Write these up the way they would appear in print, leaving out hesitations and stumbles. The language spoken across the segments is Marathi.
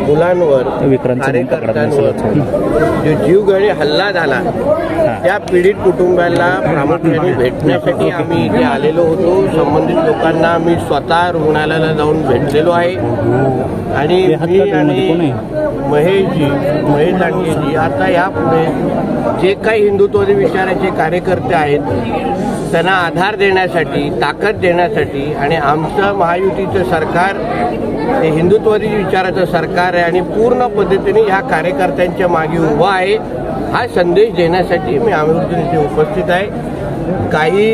मुलांवर कार्यकर्त्यांवर जो जीवघेणी हल्ला झाला त्या पीडित कुटुंबाला प्रामुख्याने भेटण्यासाठी आम्ही इथे आलेलो होतो। संबंधित लोकांना आम्ही स्वतः रुग्णालयाला जाऊन भेटलेलो आहे आणि मी आणि महेश दांडेजी आता यापुढे जे काही हिंदुत्ववादी विचाराचे कार्यकर्ते आहेत त्यांना आधार देण्यासाठी, ताकद देण्यासाठी आणि आमचं महायुतीचं सरकार हे हिंदुत्ववादी विचाराचं सरकार आहे आणि पूर्ण पद्धतीने ह्या कार्यकर्त्यांच्या मागे उभा आहे हा संदेश देण्यासाठी मी आम्ही इथे उपस्थित आहे। काही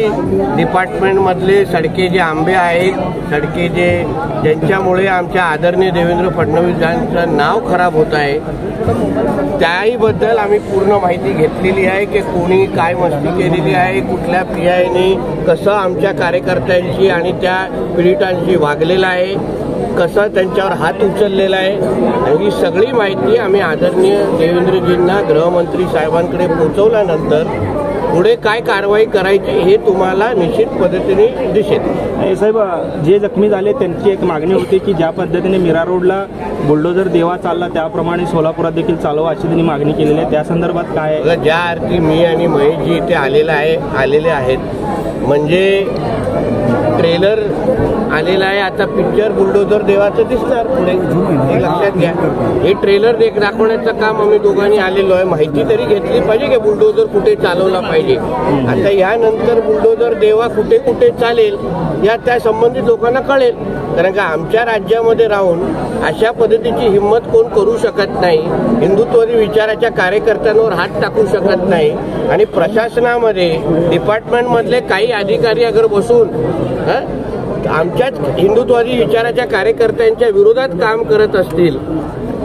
डिपार्टमेंटमधले सडके जे आंबे आहेत, सडके ज्यांच्यामुळे आमच्या आदरणीय देवेंद्र फडणवीस यांचं नाव खराब होत आहे त्याहीबद्दल आम्ही पूर्ण माहिती घेतलेली आहे की कोणी काय मस्ती केलेली आहे, कुठल्या पीआयने कसं आमच्या कार्यकर्त्यांशी आणि त्या पीडितांशी वागलेलं आहे, कसं त्यांच्यावर हात उचललेला आहे आणि ही सगळी माहिती आम्ही आदरणीय देवेंद्रजींना गृहमंत्री साहेबांकडे पोहोचवल्यानंतर पुढे काय कारवाई करायची हे तुम्हाला निश्चित पद्धतीने दिसेल। साहेब, जे जखमी झाले त्यांची एक मागणी होती की ज्या पद्धतीने मीरा रोडला बुलडोजर देवा चालला त्याप्रमाणे सोलापुरात देखील चालवा अशी त्यांनी मागणी केलेली आहे, त्या संदर्भात काय? ज्या अर्थी मी आणि महेशजी इथे आलेले आहेत म्हणजे ट्रेलर आलेला आहे, आता पिक्चर बुलडोजर देवाचं दिसणार पुढे, हे लक्षात घ्या। हे ट्रेलर दाखवण्याचं काम आम्ही दोघांनी आलेलो आहे। माहिती तरी घेतली पाहिजे की बुलडोजर कुठे चालवला पाहिजे। आता यानंतर बुलडोजर देवा कुठे कुठे चालेल या त्या संबंधित लोकांना कळेल, कारण का आमच्या राज्यामध्ये राहून अशा पद्धतीची हिंमत कोण करू शकत नाही, हिंदुत्ववादी विचाराच्या कार्यकर्त्यांवर हात टाकू शकत नाही आणि प्रशासनामध्ये डिपार्टमेंटमधले काही अधिकारी अगर बसून आमच्याच हिंदुत्ववादी विचाराच्या कार्यकर्त्यांच्या विरोधात काम करत असतील,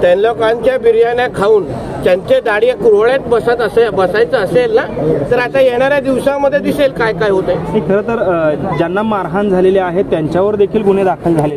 त्या लोकांच्या बिर्याण्या खाऊन त्यांचे दाढी कुरवड्यात बसायचं असेल ना तर आता येणाऱ्या दिवसामध्ये दिसेल काय काय होतंय। खरं तर ज्यांना मारहाण झालेली आहे त्यांच्यावर देखील गुन्हे दाखल झाले।